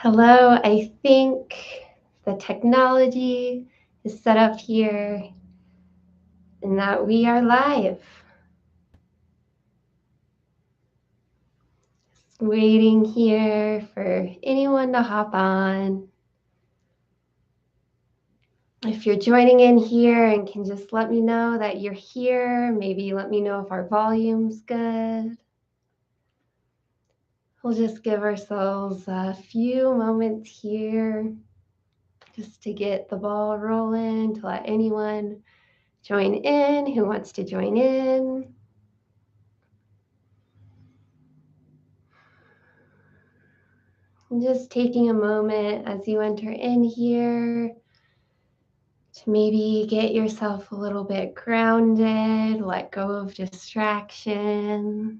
Hello, I think the technology is set up here and that we are live. Just waiting here for anyone to hop on. If you're joining in here and can just let me know that you're here, maybe let me know if our volume's good. We'll just give ourselves a few moments here just to get the ball rolling, to let anyone join in who wants to join in. And just taking a moment as you enter in here to maybe get yourself a little bit grounded, let go of distraction.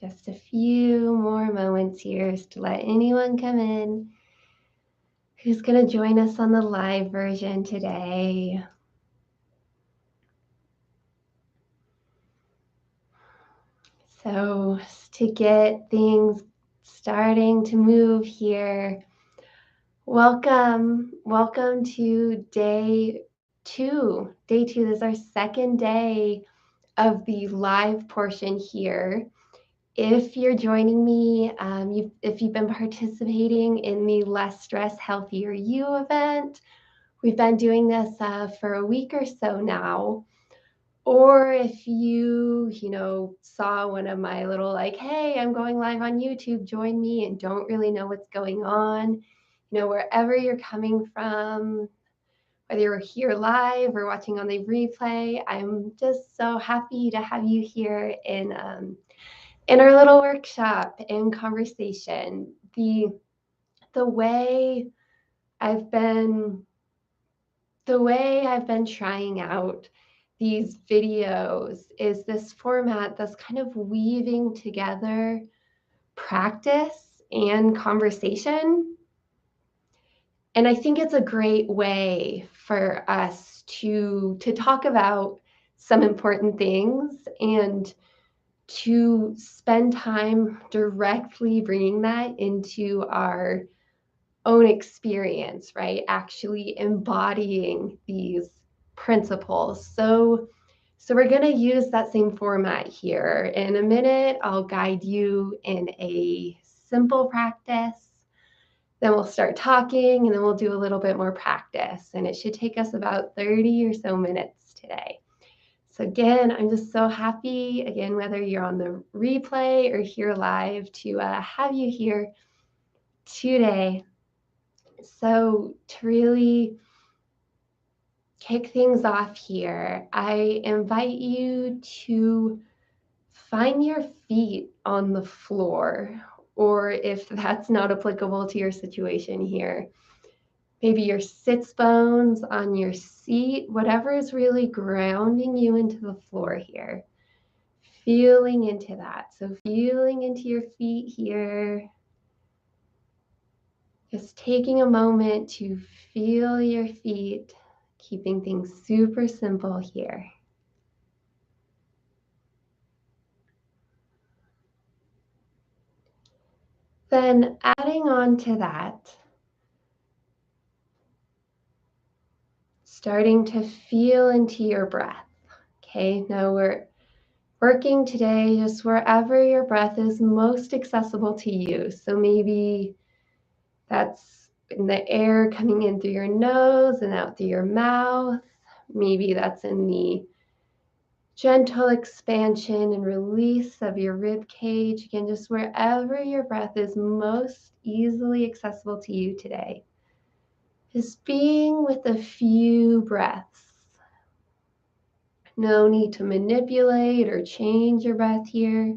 Just a few more moments here to let anyone come in who's going to join us on the live version today. So to get things starting to move here, welcome to day two. Day two is our second day of the live portion here. If you're joining me, if you've been participating in the Less Stress, Healthier You event, we've been doing this for a week or so now. Or if you saw one of my little hey, I'm going live on YouTube, join me, and don't really know what's going on, wherever you're coming from, whether you're here live or watching on the replay, I'm just so happy to have you here in our little workshop and conversation. The way I've been trying out these videos is this format that's kind of weaving together practice and conversation. And I think it's a great way for us to talk about some important things and to spend time directly bringing that into our own experience, right? Actually embodying these principles. So we're going to use that same format here. In a minute, I'll guide you in a simple practice. Then we'll start talking and then we'll do a little bit more practice. And it should take us about 30 or so minutes today. So again, I'm just so happy, again, whether you're on the replay or here live, to have you here today. So to really kick things off here, I invite you to find your feet on the floor, or if that's not applicable to your situation here, maybe your sits bones on your seat, whatever is really grounding you into the floor here. Feeling into that. So feeling into your feet here. Just taking a moment to feel your feet, keeping things super simple here. Then adding on to that, starting to feel into your breath. Okay, now we're working today just wherever your breath is most accessible to you. So maybe that's in the air coming in through your nose and out through your mouth. Maybe that's in the gentle expansion and release of your rib cage. Again, just wherever your breath is most easily accessible to you today. Just being with a few breaths. No need to manipulate or change your breath here.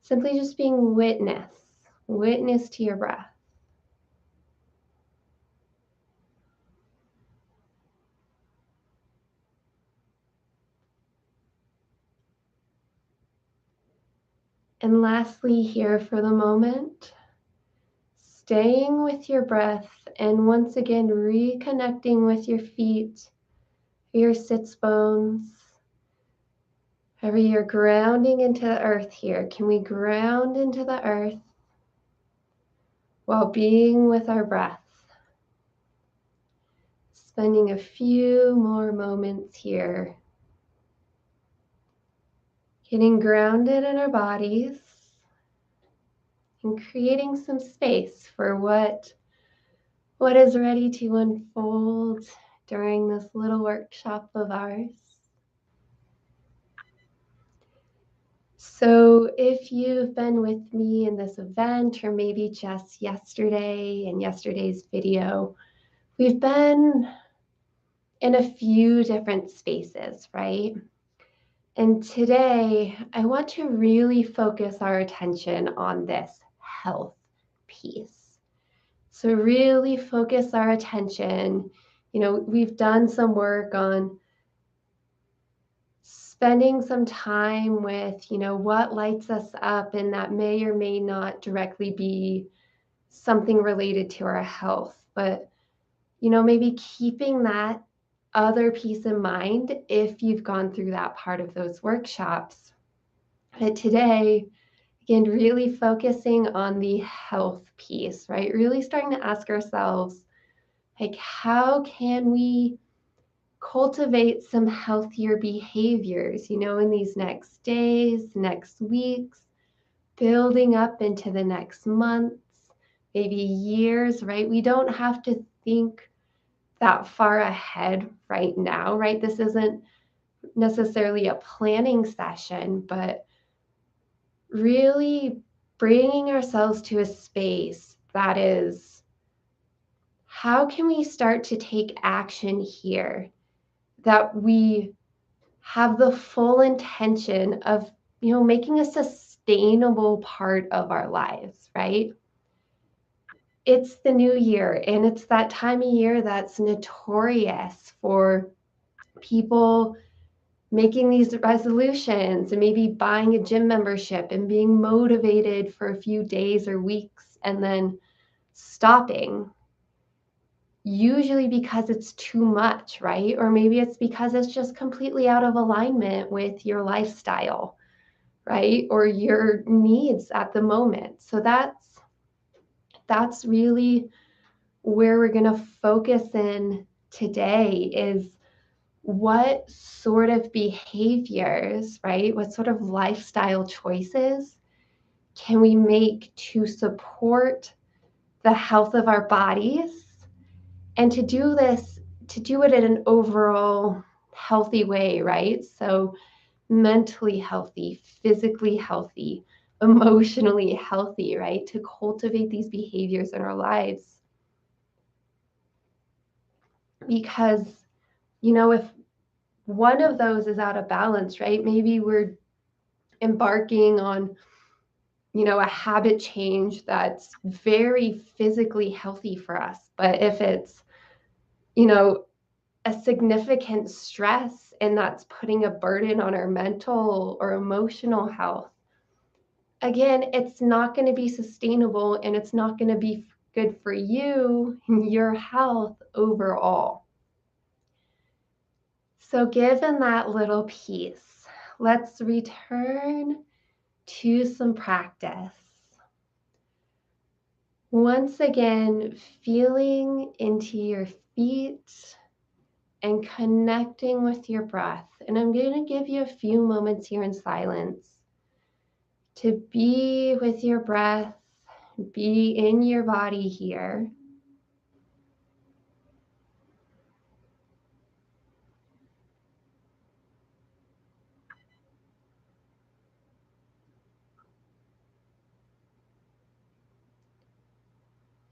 Simply just being witness to your breath. And lastly, here for the moment, staying with your breath and once again reconnecting with your feet, your sits bones, Wherever you're grounding into the earth here, can we ground into the earth while being with our breath? Spending a few more moments here, getting grounded in our bodies and creating some space for what is ready to unfold during this little workshop of ours. So if you've been with me in this event, or maybe just yesterday in yesterday's video, we've been in a few different spaces, right? And today I want to really focus our attention on this health piece. So really focus our attention. We've done some work on spending some time with, what lights us up, and that may or may not directly be something related to our health, but, maybe keeping that other piece in mind if you've gone through that part of those workshops. But today, again, really focusing on the health piece, right? Really starting to ask ourselves, like, how can we cultivate some healthier behaviors, in these next days, next weeks, building up into the next months, maybe years, right? We don't have to think that far ahead right now, right? This isn't necessarily a planning session, but really bringing ourselves to a space that is, how can we start to take action here that we have the full intention of, making a sustainable part of our lives, right? It's the new year, and it's that time of year that's notorious for people making these resolutions and maybe buying a gym membership and being motivated for a few days or weeks and then stopping, usually because it's too much, right? Or maybe it's because it's just completely out of alignment with your lifestyle, right? Or your needs at the moment. So that's really where we're going to focus in today, is what sort of behaviors, right? What sort of lifestyle choices can we make to support the health of our bodies, and to do it in an overall healthy way, right? So mentally healthy, physically healthy, emotionally healthy, right? To cultivate these behaviors in our lives. Because, if one of those is out of balance, right? Maybe we're embarking on, a habit change that's very physically healthy for us. But if it's, a significant stress and that's putting a burden on our mental or emotional health, again, it's not going to be sustainable, and it's not going to be good for you and your health overall. So given that little piece, let's return to some practice. Once again, feeling into your feet and connecting with your breath. And I'm going to give you a few moments here in silence to be with your breath, be in your body here.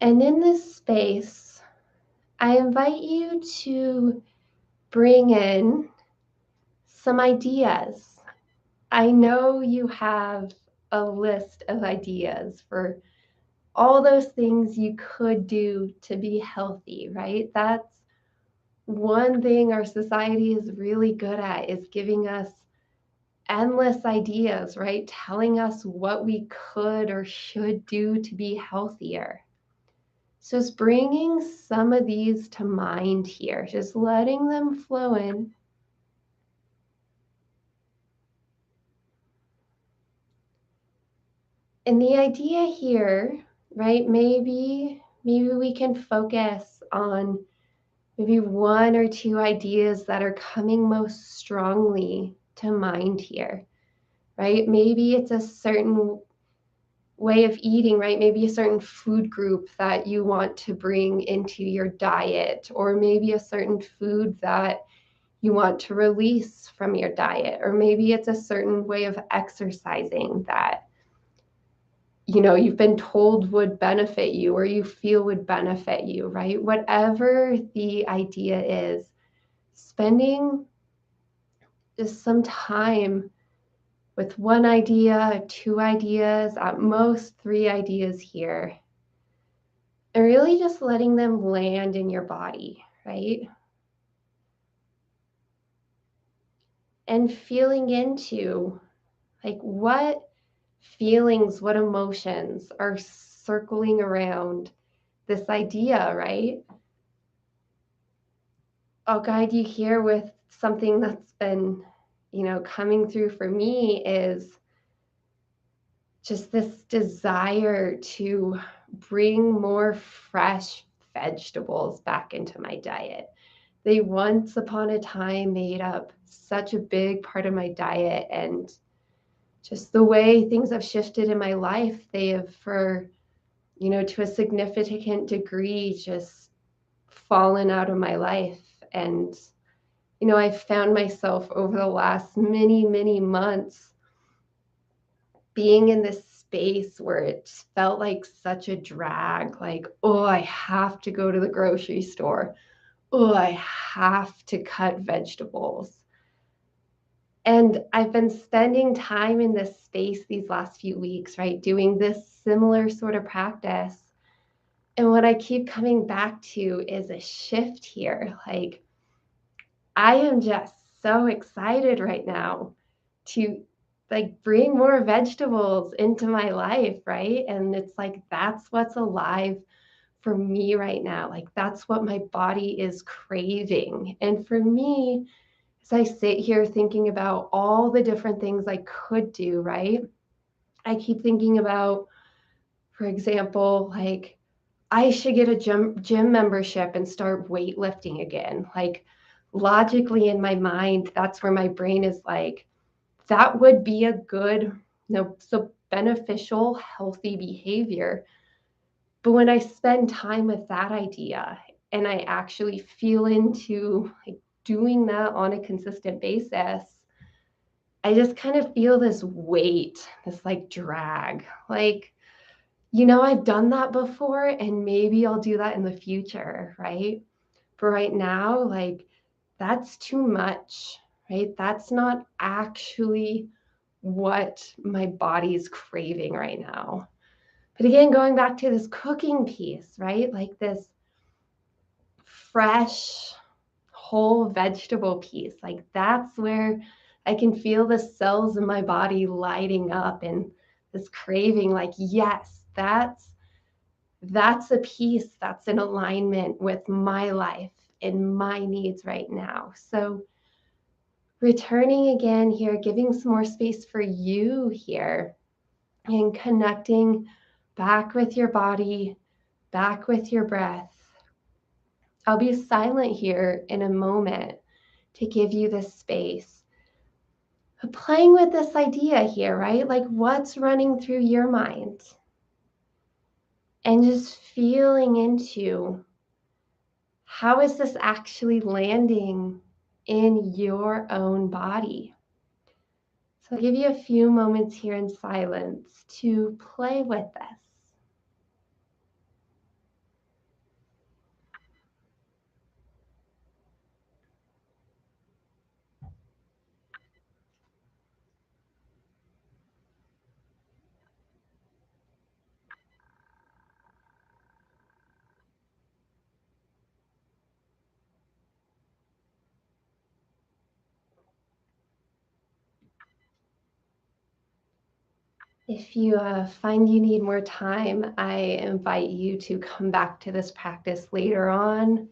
And in this space, I invite you to bring in some ideas. I know you have a list of ideas for all those things you could do to be healthy, right? That's one thing our society is really good at, is giving us endless ideas, right? Telling us what we could or should do to be healthier. So it's bringing some of these to mind here, just letting them flow in. And the idea here, right, maybe we can focus on maybe one or two ideas that are coming most strongly to mind here, right? Maybe it's a certain way of eating, right? Maybe a certain food group that you want to bring into your diet, or maybe a certain food that you want to release from your diet, or maybe it's a certain way of exercising that you've been told would benefit you or you feel would benefit you, right? Whatever the idea is, spending just some time with one idea, two ideas, at most three ideas here, and really just letting them land in your body, right? And feeling into like what feelings, what emotions are circling around this idea, right? I'll guide you here with something that's been, coming through for me is just this desire to bring more fresh vegetables back into my diet. They once upon a time made up such a big part of my diet, and just the way things have shifted in my life, they have, to a significant degree, just fallen out of my life. And I've found myself over the last many, many months being in this space where it felt like such a drag, like, oh, I have to go to the grocery store. Oh, I have to cut vegetables. And I've been spending time in this space these last few weeks, right? Doing this similar sort of practice. And what I keep coming back to is a shift here. Like, I am just so excited right now to like bring more vegetables into my life, right? And it's like that's what's alive for me right now. Like that's what my body is craving. And for me, as I sit here thinking about all the different things I could do, right? I keep thinking about, for example, like I should get a gym membership and start weightlifting again. Like logically in my mind, that's where my brain is like, that would be a good, so beneficial, healthy behavior. But when I spend time with that idea and I actually feel into like doing that on a consistent basis, I just kind of feel this weight, this like drag, like, I've done that before and maybe I'll do that in the future, right? But right now, like, that's too much, right? That's not actually what my body's craving right now. But again, going back to this cooking piece, right? Like this fresh, whole vegetable piece, like that's where I can feel the cells in my body lighting up and this craving, like, yes, that's a piece that's in alignment with my life and my needs right now. So returning again here, giving some more space for you here and connecting back with your body, back with your breath. I'll be silent here in a moment to give you this space. But playing with this idea here, right? Like what's running through your mind? And just feeling into how is this actually landing in your own body? So I'll give you a few moments here in silence to play with this. If you find you need more time, I invite you to come back to this practice later on.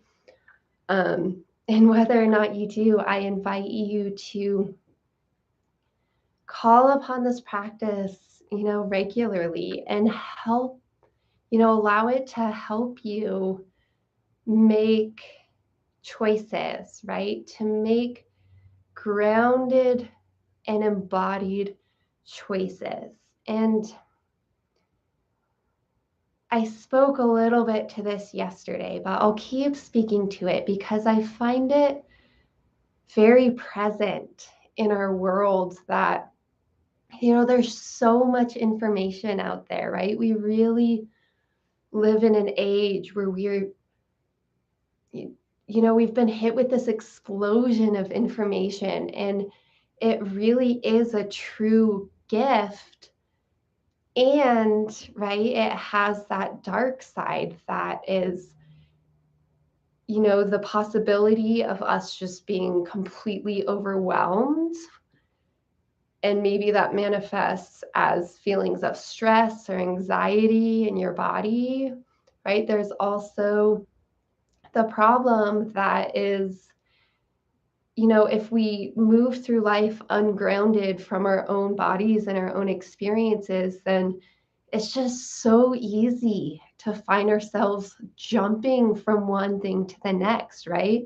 And whether or not you do, I invite you to call upon this practice regularly and help, allow it to help you make choices, right? To make grounded and embodied choices. And I spoke a little bit to this yesterday, but I'll keep speaking to it because I find it very present in our world that, there's so much information out there, right? We really live in an age where we've been hit with this explosion of information, and it really is a true gift. And, right, it has that dark side that is, the possibility of us just being completely overwhelmed. And maybe that manifests as feelings of stress or anxiety in your body, right? There's also the problem that is, if we move through life ungrounded from our own bodies and our own experiences, then it's just so easy to find ourselves jumping from one thing to the next, right?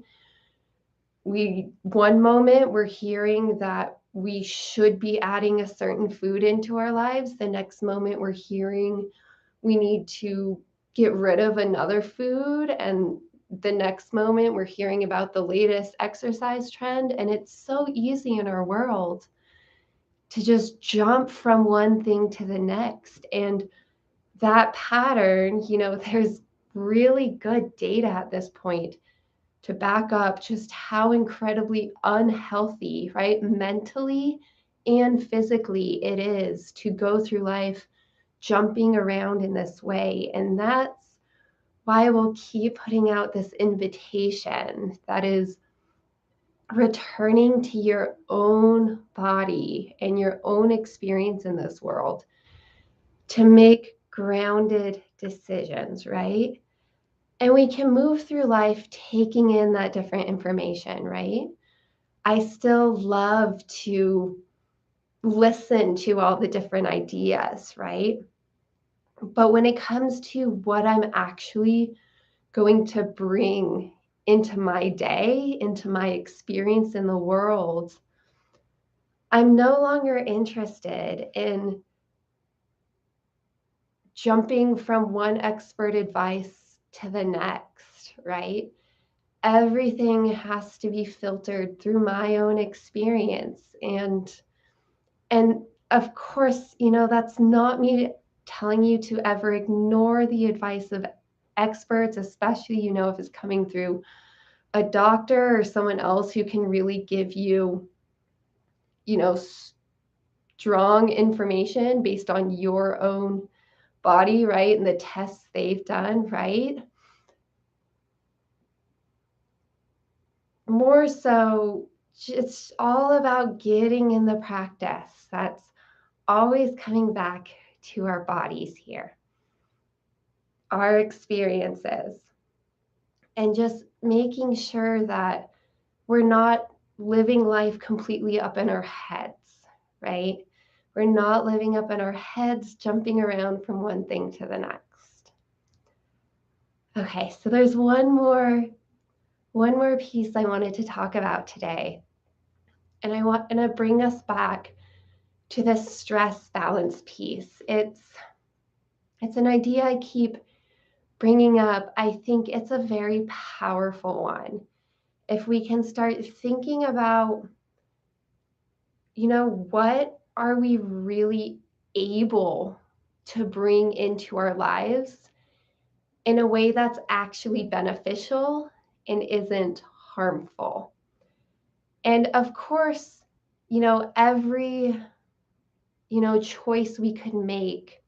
One moment we're hearing that we should be adding a certain food into our lives. The next moment we're hearing we need to get rid of another food. And the next moment we're hearing about the latest exercise trend. And it's so easy in our world to just jump from one thing to the next. And that pattern, there's really good data at this point to back up just how incredibly unhealthy, right, mentally and physically it is to go through life jumping around in this way. And that's why we'll keep putting out this invitation that is returning to your own body and your own experience in this world to make grounded decisions, right? And we can move through life taking in that different information, right? I still love to listen to all the different ideas, right? But when it comes to what I'm actually going to bring into my day, into my experience in the world, I'm no longer interested in jumping from one expert advice to the next, right? Everything has to be filtered through my own experience. And of course, that's not me telling you to ever ignore the advice of experts, especially, if it's coming through a doctor or someone else who can really give you, strong information based on your own body, right? And the tests they've done, right? More so, it's all about getting in the practice. That's always coming back to our bodies here, our experiences, and just making sure that we're not living life completely up in our heads, right? We're not living up in our heads, jumping around from one thing to the next. Okay, so there's one more piece I wanted to talk about today. And I want to bring us back to this stress balance piece. It's an idea I keep bringing up. I think it's a very powerful one. If we can start thinking about, what are we really able to bring into our lives in a way that's actually beneficial and isn't harmful. And of course, every, choice we could make,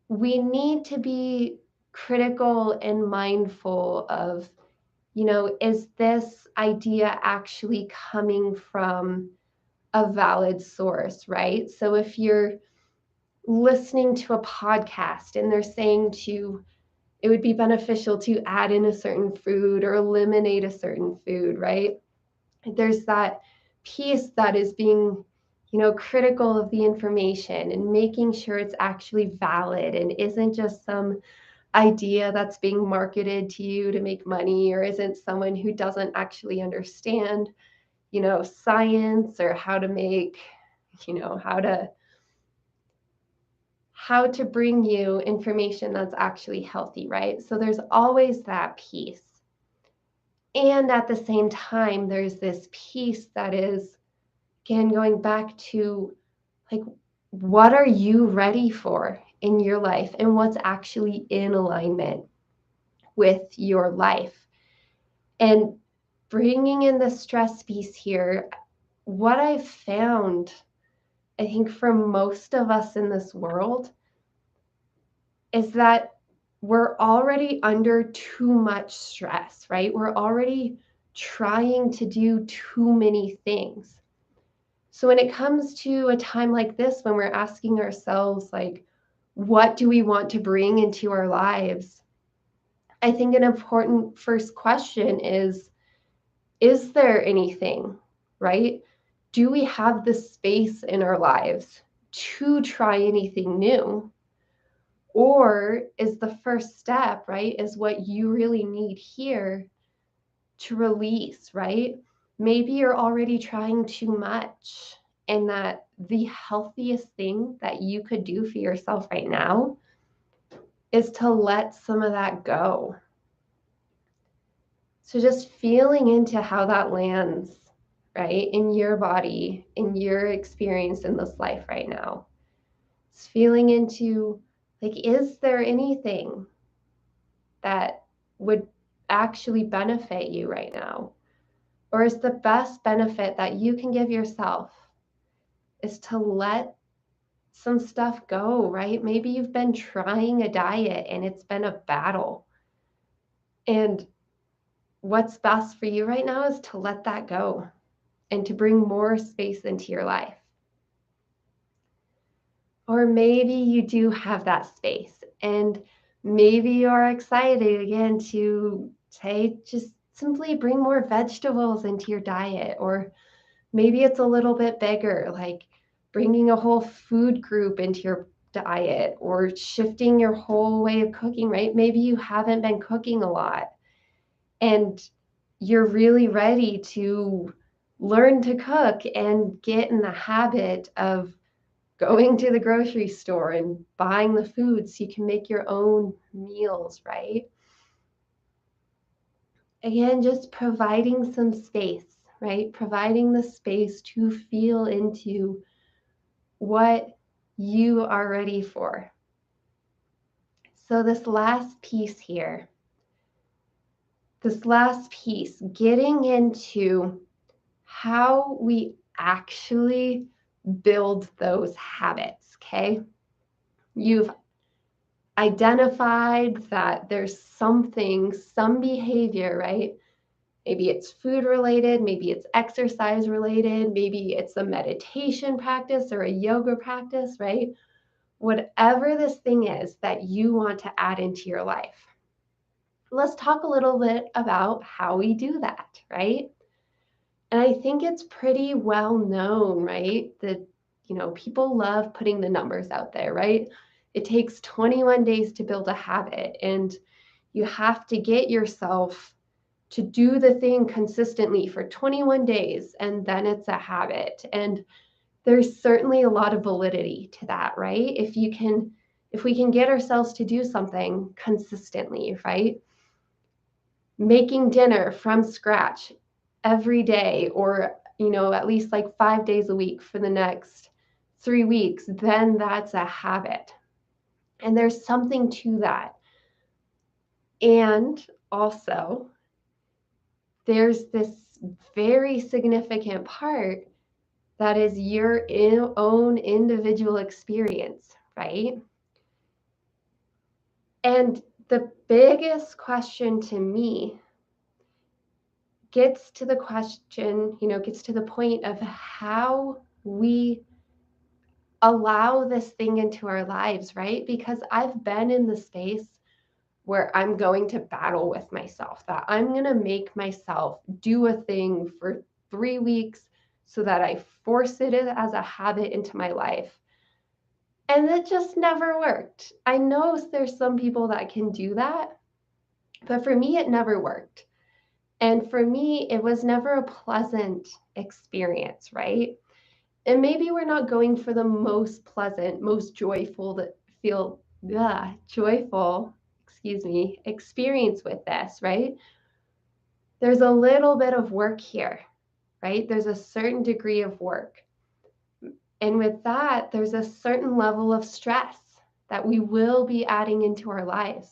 we need to be critical and mindful of, is this idea actually coming from a valid source, right? So if you're listening to a podcast and they're saying it would be beneficial to add in a certain food or eliminate a certain food, right? There's that piece that is being, critical of the information and making sure it's actually valid and isn't just some idea that's being marketed to you to make money, or isn't someone who doesn't actually understand, science, or how to make, how to bring you information that's actually healthy, right? So there's always that piece. And at the same time, there's this piece that is, again, going back to like, what are you ready for in your life and what's actually in alignment with your life? And bringing in the stress piece here, what I've found, I think, for most of us in this world, is that we're already under too much stress, right? We're already trying to do too many things. So when it comes to a time like this, when we're asking ourselves, like, what do we want to bring into our lives? I think an important first question is there anything, right? Do we have the space in our lives to try anything new? Or is the first step, right, is what you really need here to release, right? Maybe you're already trying too much, and that the healthiest thing that you could do for yourself right now is to let some of that go. So just feeling into how that lands, right, in your body, in your experience in this life right now. It's feeling into, like, is there anything that would actually benefit you right now? Or is the best benefit that you can give yourself is to let some stuff go, right? Maybe you've been trying a diet and it's been a battle. And what's best for you right now is to let that go and to bring more space into your life. Or maybe you do have that space, and maybe you're excited again to say, just simply bring more vegetables into your diet. Or maybe it's a little bit bigger, like bringing a whole food group into your diet, or shifting your whole way of cooking, right? Maybe you haven't been cooking a lot and you're really ready to learn to cook and get in the habit of going to the grocery store and buying the food so you can make your own meals, right? Again, just providing some space, right? Providing the space to feel into what you are ready for. So this last piece here, getting into how we actually build those habits, okay? You've identified that there's something, some behavior, right? Maybe it's food related, maybe it's exercise related, maybe it's a meditation practice or a yoga practice, right? Whatever this thing is that you want to add into your life. Let's talk a little bit about how we do that, right? And I think it's pretty well known, right? That, people love putting the numbers out there, right? It takes 21 days to build a habit, and you have to get yourself to do the thing consistently for 21 days, and then it's a habit. And there's certainly a lot of validity to that, right? If we can get ourselves to do something consistently, right? Making dinner from scratch every day, or, at least like 5 days a week for the next 3 weeks, then that's a habit. And there's something to that. And also, there's this very significant part that is your own individual experience, right? And the biggest question to me gets to the point of how we allow this thing into our lives, right? Because I've been in the space where I'm going to battle with myself, that I'm going to make myself do a thing for 3 weeks so that I force it as a habit into my life. And it just never worked. I know there's some people that can do that, but for me, it never worked. And for me, it was never a pleasant experience, right? And maybe we're not going for the most pleasant, most joyful, that feel joyful, experience with this, right? There's a little bit of work here, right? There's a certain degree of work. And with that, there's a certain level of stress that we will be adding into our lives.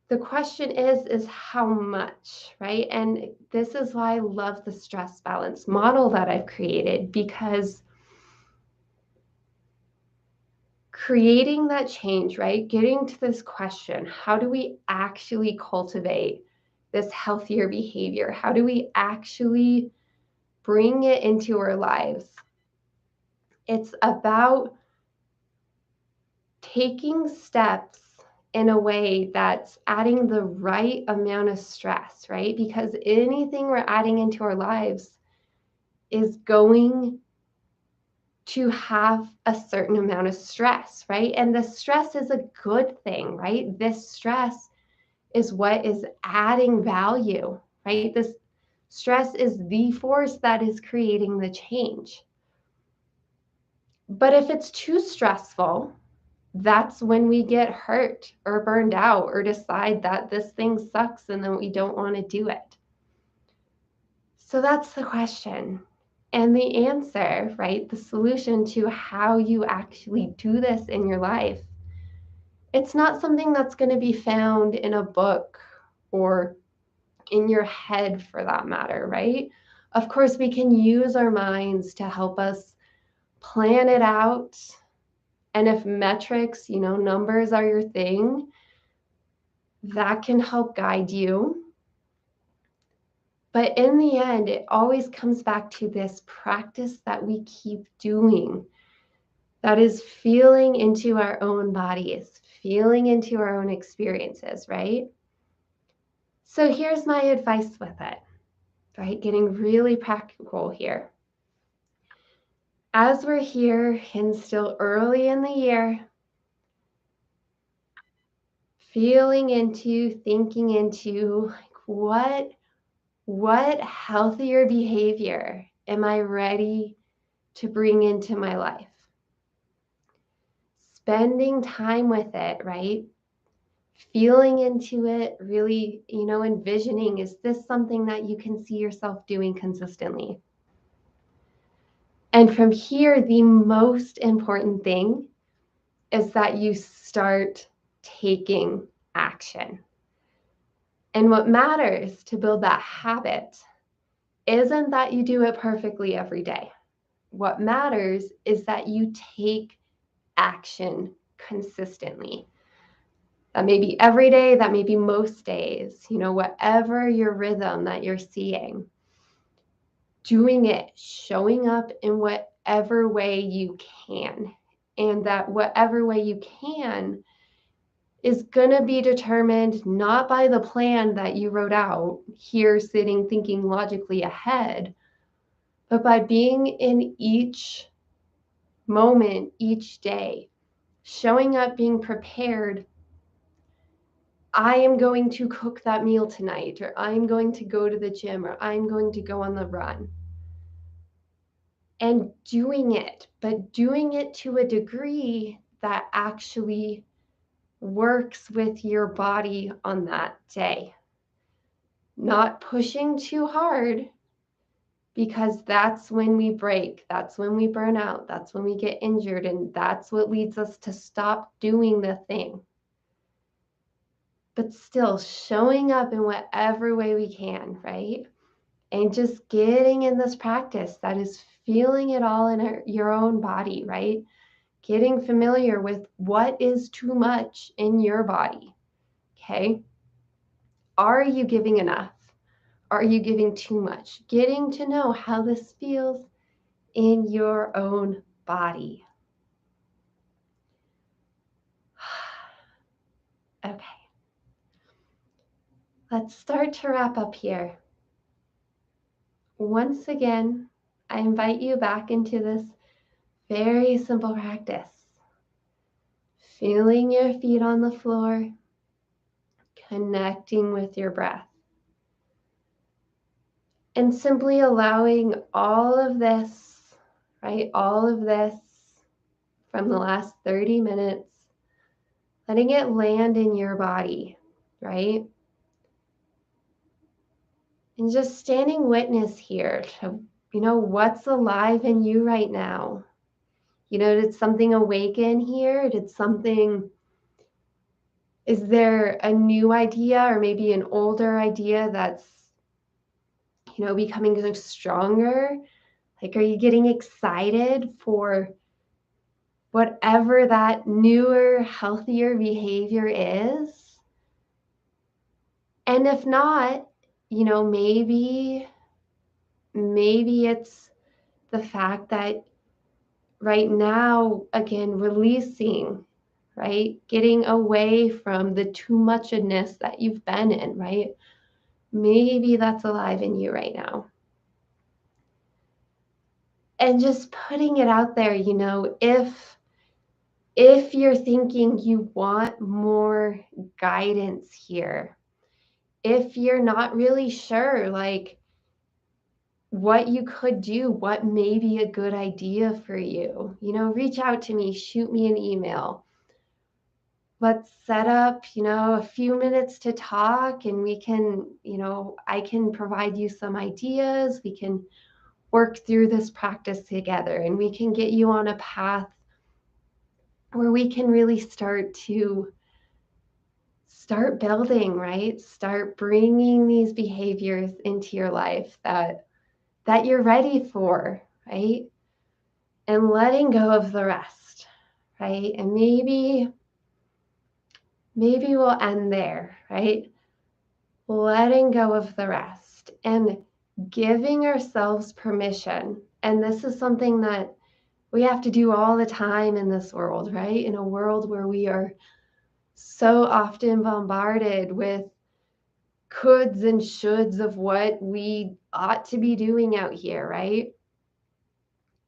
The question is how much, right? And this is why I love the stress balance model that I've created, because creating that change, right? Getting to this question, how do we actually cultivate this healthier behavior? How do we actually bring it into our lives? It's about taking steps in a way that's adding the right amount of stress, right? Because anything we're adding into our lives is going to have a certain amount of stress, right? And the stress is a good thing, right? This stress is what is adding value, right? This stress is the force that is creating the change. But if it's too stressful, that's when we get hurt or burned out or decide that this thing sucks and then we don't want to do it. So that's the question. And the answer, right? The solution to how you actually do this in your life, it's not something that's going to be found in a book or in your head for that matter, right? Of course, we can use our minds to help us plan it out. And if metrics, numbers are your thing, that can help guide you. But in the end, it always comes back to this practice that we keep doing. That is feeling into our own bodies, feeling into our own experiences, right? So here's my advice with it, right? Getting really practical here. As we're here and still early in the year, feeling into, thinking into like, what healthier behavior am I ready to bring into my life? Spending time with it, right? Feeling into it, really, envisioning, is this something that you can see yourself doing consistently? And from here, the most important thing is that you start taking action. And what matters to build that habit isn't that you do it perfectly every day. What matters is that you take action consistently. That may be every day, that may be most days, whatever your rhythm that you're seeing. Doing it, showing up in whatever way you can. And that whatever way you can is going to be determined not by the plan that you wrote out here, sitting, thinking logically ahead, but by being in each moment, each day, showing up, being prepared. I am going to cook that meal tonight, or I'm going to go to the gym, or I'm going to go on the run. And doing it, but doing it to a degree that actually works with your body on that day. Not pushing too hard, because that's when we break, that's when we burn out, that's when we get injured, and that's what leads us to stop doing the thing. But still showing up in whatever way we can, right? And just getting in this practice that is feeling it all in your own body, right? Getting familiar with what is too much in your body, okay? Are you giving enough? Are you giving too much? Getting to know how this feels in your own body. Okay. Let's start to wrap up here. once again, I invite you back into this very simple practice. Feeling your feet on the floor, connecting with your breath, and simply allowing all of this, right? All of this from the last 30 minutes, letting it land in your body, right? And just standing witness here to, what's alive in you right now. Did something awaken here? Is there a new idea or maybe an older idea that's, becoming stronger? Like, are you getting excited for whatever that newer, healthier behavior is? And if not, maybe it's the fact that right now, again, releasing, right? Getting away from the too muchedness that you've been in, right? Maybe that's alive in you right now. And just putting it out there, if you're thinking you want more guidance here, if you're not really sure, like, what you could do, what may be a good idea for you, reach out to me, shoot me an email. Let's set up, a few minutes to talk, and we can, I can provide you some ideas. We can work through this practice together, and we can get you on a path where we can really start building, right? Start bringing these behaviors into your life that you're ready for, right? And letting go of the rest, right? And maybe we'll end there, right? Letting go of the rest and giving ourselves permission. And this is something that we have to do all the time in this world, right? In a world where we are so often bombarded with coulds and shoulds of what we ought to be doing out here, right?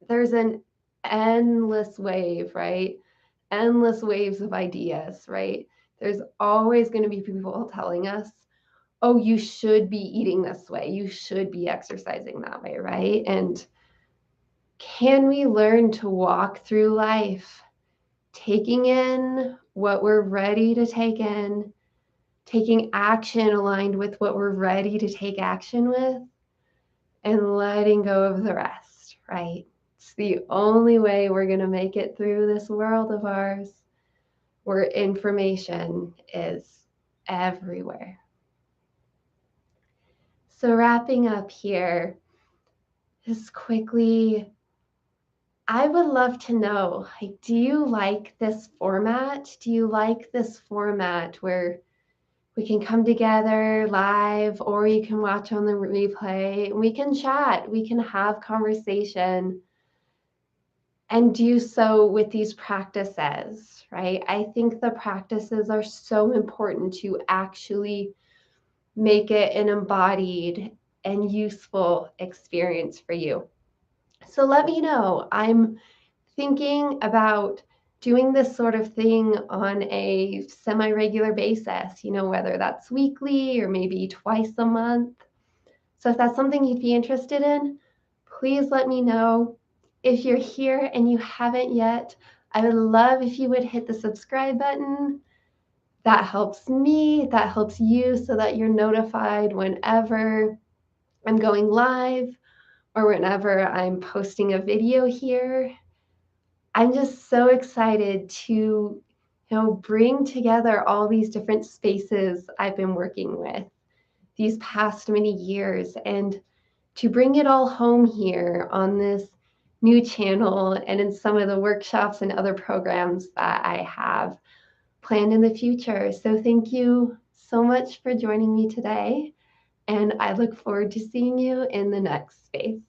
There's an endless wave, right? Endless waves of ideas, right? There's always going to be people telling us, oh, you should be eating this way. You should be exercising that way, right? And can we learn to walk through life taking in what we're ready to take in, taking action aligned with what we're ready to take action with, and letting go of the rest, right? It's the only way we're going to make it through this world of ours where information is everywhere. So wrapping up here, just quickly, I would love to know, like, do you like this format? Do you like this format where we can come together live, or you can watch on the replay? We can chat, we can have conversation, and do so with these practices, right? I think the practices are so important to actually make it an embodied and useful experience for you. So let me know. I'm thinking about doing this sort of thing on a semi-regular basis, whether that's weekly or maybe twice a month. So if that's something you'd be interested in, please let me know. If you're here and you haven't yet, I would love if you would hit the subscribe button. That helps me, that helps you, so that you're notified whenever I'm going live or whenever I'm posting a video here. I'm just so excited to, bring together all these different spaces I've been working with these past many years, and to bring it all home here on this new channel and in some of the workshops and other programs that I have planned in the future. So thank you so much for joining me today, and I look forward to seeing you in the next space.